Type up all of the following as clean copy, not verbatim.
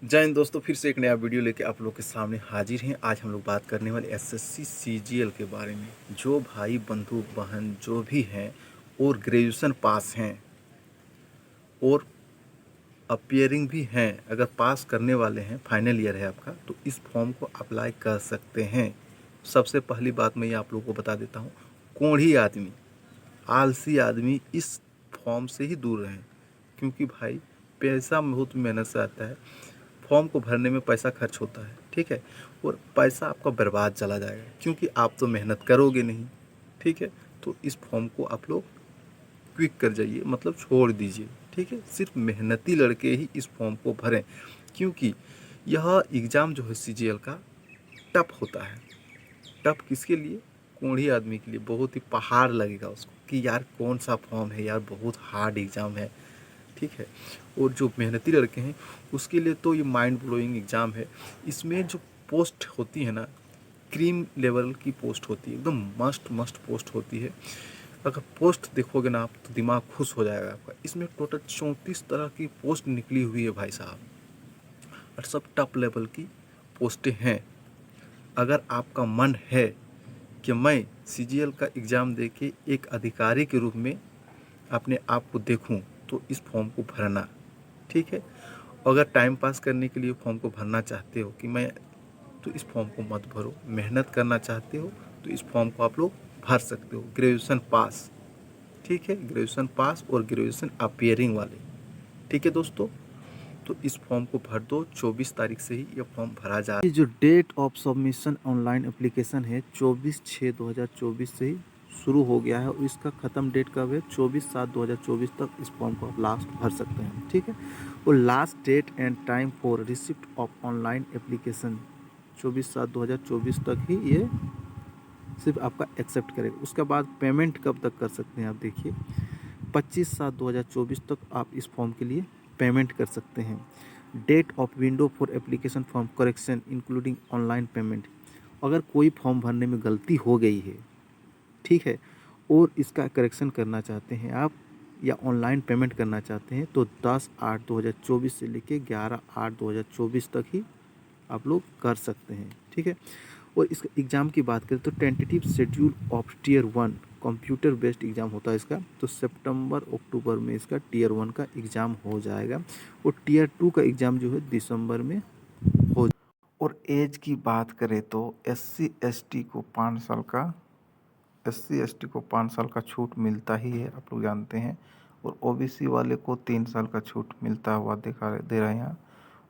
जय हिंद दोस्तों, फिर से एक नया वीडियो लेके आप लोग के सामने हाजिर हैं। आज हम लोग बात करने वाले एसएससी सीजीएल के बारे में। जो भाई बंधु बहन जो भी हैं और ग्रेजुएशन पास हैं और अपियरिंग भी हैं, अगर पास करने वाले हैं, फाइनल ईयर है आपका, तो इस फॉर्म को अप्लाई कर सकते हैं। सबसे पहली बात मैं ये आप लोगों को बता देता हूँ, कोढ़ी आदमी, आलसी आदमी इस फॉर्म से ही दूर रहें, क्योंकि भाई पैसा बहुत मेहनत से आता है। फॉर्म को भरने में पैसा खर्च होता है, ठीक है, और पैसा आपका बर्बाद चला जाएगा, क्योंकि आप तो मेहनत करोगे नहीं, ठीक है। तो इस फॉर्म को आप लोग क्विक कर जाइए, मतलब छोड़ दीजिए, ठीक है। सिर्फ मेहनती लड़के ही इस फॉर्म को भरें, क्योंकि यह एग्ज़ाम जो है सीजीएल का टफ होता है। टफ किसके लिए? कोढ़ी आदमी के लिए बहुत ही पहाड़ लगेगा उसको कि यार कौन सा फॉर्म है यार, बहुत हार्ड एग्ज़ाम है, ठीक है। और जो मेहनती लड़के हैं उसके लिए तो ये माइंड ब्लोइंग एग्ज़ाम है। इसमें जो पोस्ट होती है ना, क्रीम लेवल की पोस्ट होती है, एकदम मस्ट मस्ट पोस्ट होती है। अगर पोस्ट देखोगे ना आप तो दिमाग खुश हो जाएगा आपका। इसमें टोटल 34 तरह की पोस्ट निकली हुई है भाई साहब, और सब टॉप लेवल की पोस्टें हैं। अगर आपका मन है कि मैं सीजीएल का एग्ज़ाम देके एक अधिकारी के रूप में अपने आप को देखूं, तो इस फॉर्म को भरना, ठीक है। अगर टाइम पास करने के लिए फॉर्म को भरना चाहते हो कि मैं, तो इस फॉर्म को मत भरो। मेहनत करना चाहते हो तो इस फॉर्म को आप लोग भर सकते हो। ग्रेजुएशन पास, ठीक है, ग्रेजुएशन पास और ग्रेजुएशन अपियरिंग वाले, ठीक है दोस्तों। तो इस फॉर्म को भर दो, 24 तारीख से ही ये फॉर्म भरा जा रहा है। ये जो date of submission online application है 24/6/2024 से ही शुरू हो गया है, और इसका ख़त्म डेट कब है? 24/7/2024 तक इस फॉर्म को आप लास्ट भर सकते हैं, ठीक है। और last date and time for receipt of online application 24/7/2024 तक ही ये सिर्फ आपका एक्सेप्ट करेगा। उसके बाद पेमेंट कब तक कर सकते हैं आप देखिए, 25/7/2024 तक आप इस फॉर्म के लिए पेमेंट कर सकते हैं। Date of window for application form correction including online payment, अगर कोई फॉर्म भरने में गलती हो गई है, ठीक है, और इसका करेक्शन करना चाहते हैं आप या ऑनलाइन पेमेंट करना चाहते हैं, तो 10/8/2024 से लेके 11/8/2024 तक ही आप लोग कर सकते हैं, ठीक है। और इस एग्ज़ाम की बात करें तो tentative schedule of tier 1 computer based exam होता है इसका, तो सितंबर अक्टूबर में इसका टीयर 1 का एग्ज़ाम हो जाएगा, और टीयर 2 का एग्ज़ाम जो है दिसंबर में हो। और एज की बात करें तो SC ST को 5 साल का, SC ST को 5 साल का छूट मिलता ही है, आप लोग जानते हैं। और OBC वाले को 3 साल का छूट मिलता हुआ दे रहा है यहाँ।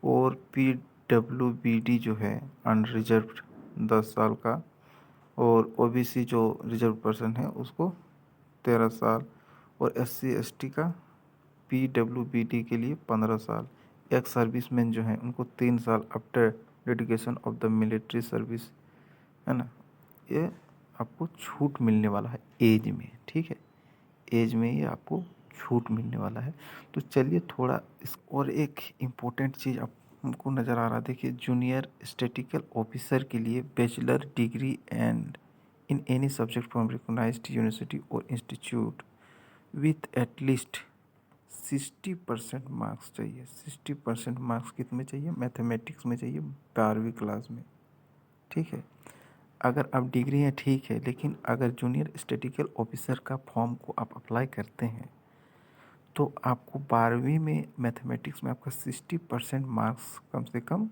और PWBD जो है अनरिजर्व्ड 10 साल का, और OBC जो रिजर्व पर्सन है उसको 13 साल, और SC ST का PWBD के लिए 15 साल। एक्स सर्विसमैन जो हैं उनको 3 साल after dedication of the military service, है ना। ये आपको छूट मिलने वाला है एज में, ठीक है, एज में ये आपको छूट मिलने वाला है। तो चलिए थोड़ा इस और एक इम्पोर्टेंट चीज़ आपको नज़र आ रहा है, देखिए जूनियर स्टैटिकल ऑफिसर के लिए bachelor degree and in any subject from recognised university और इंस्टीट्यूट विथ एटलीस्ट 60% मार्क्स चाहिए। 60% मार्क्स कित में चाहिए? मैथमेटिक्स में चाहिए, 12वीं क्लास में, ठीक है। अगर अब डिग्री है ठीक है, लेकिन अगर जूनियर स्टैटिकल ऑफिसर का फॉर्म को आप अप्लाई करते हैं तो आपको 12वीं में मैथमेटिक्स में आपका 60% मार्क्स कम से कम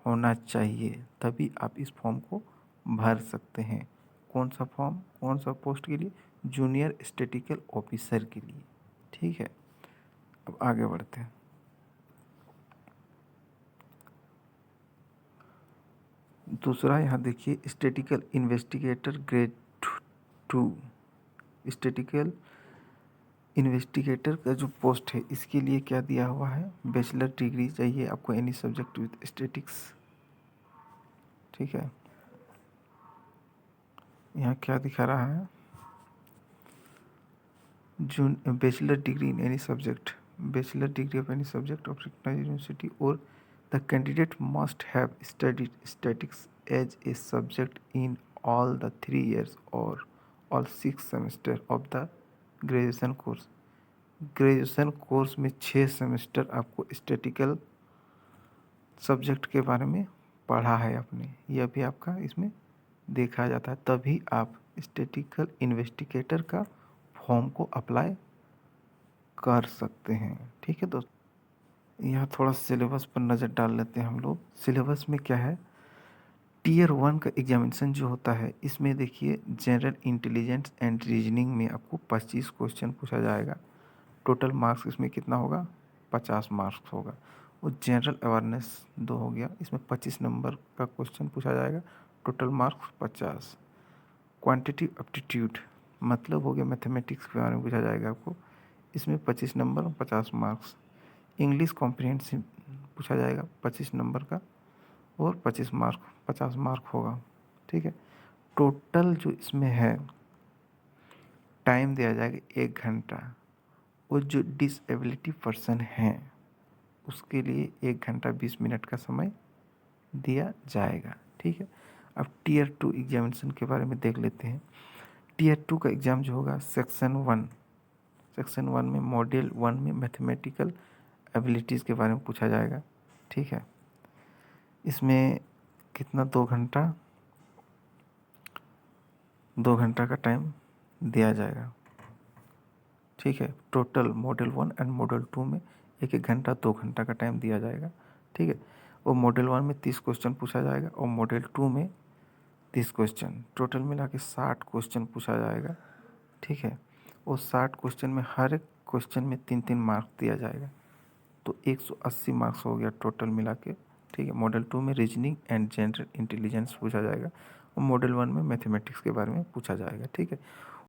होना चाहिए, तभी आप इस फॉर्म को भर सकते हैं। कौन सा फॉर्म, कौन सा पोस्ट के लिए? जूनियर स्टैटिकल ऑफिसर के लिए, ठीक है। अब आगे बढ़ते हैं। दूसरा यहाँ देखिए, statistical investigator grade 2, statistical investigator का जो पोस्ट है इसके लिए क्या दिया हुआ है? बैचलर डिग्री चाहिए आपको एनी सब्जेक्ट विथ स्टैटिक्स, ठीक है। यहाँ क्या दिखा रहा है? Bachelor degree in any subject, bachelor degree of any subject of recognised university, और the candidate must have studied statistics as a subject in all the 3 years और all 6 semester of the graduation course. Graduation course में 6 semester आपको statistical subject के बारे में पढ़ा है आपने, यह भी आपका इसमें देखा जाता है, तभी आप स्टैटिस्टिकल इन्वेस्टिगेटर का फॉर्म को अप्लाई कर सकते हैं। ठीक है दोस्तों, यहाँ थोड़ा सिलेबस पर नज़र डाल लेते हैं हम लोग। सिलेबस में क्या है, टीयर 1 का एग्जामिनेशन जो होता है, इसमें देखिए जनरल इंटेलिजेंस एंड रीजनिंग में आपको 25 क्वेश्चन पूछा जाएगा। टोटल मार्क्स इसमें कितना होगा, 50 मार्क्स होगा। और जनरल अवेयरनेस 2 हो गया, इसमें 25 नंबर का क्वेश्चन पूछा जाएगा, टोटल मार्क्स 50। क्वांटिटिव एप्टीट्यूड मतलब हो गया मैथमेटिक्स के बारे में पूछा जाएगा आपको, इसमें 25 नंबर 50 मार्क्स। इंग्लिश कॉम्प्रिहेंसिव पूछा जाएगा 25 नंबर का और 25 मार्क 50 मार्क होगा। ठीक है, टोटल जो इसमें है टाइम दिया जाएगा 1 घंटा, और जो डिसेबिलिटी पर्सन हैं उसके लिए 1 घंटा 20 मिनट का समय दिया जाएगा। ठीक है, अब टीयर 2 एग्जामिनेशन के बारे में देख लेते हैं। टीयर 2 का एग्ज़ाम जो होगा सेक्शन 1 में मॉड्यूल 1 में मैथमेटिकल एबिलिटीज़ के बारे में पूछा जाएगा। ठीक है, इसमें कितना 2 घंटा का टाइम दिया जाएगा। ठीक है, टोटल मॉड्यूल 1 एंड मॉड्यूल 2 में 1-1 घंटा 2 घंटा का टाइम दिया जाएगा। ठीक है, और मॉड्यूल 1 में 30 क्वेश्चन पूछा जाएगा और मॉड्यूल 2 में 30 क्वेश्चन, टोटल मिला के 60 क्वेश्चन पूछा जाएगा। ठीक है, और 60 क्वेश्चन में हर एक क्वेश्चन में 3-3 मार्क्स दिया जाएगा, तो 180 मार्क्स हो गया टोटल मिला के। ठीक है, मॉडल 2 में रीजनिंग एंड जनरल इंटेलिजेंस पूछा जाएगा और मॉडल 1 में मैथमेटिक्स के बारे में पूछा जाएगा। ठीक है,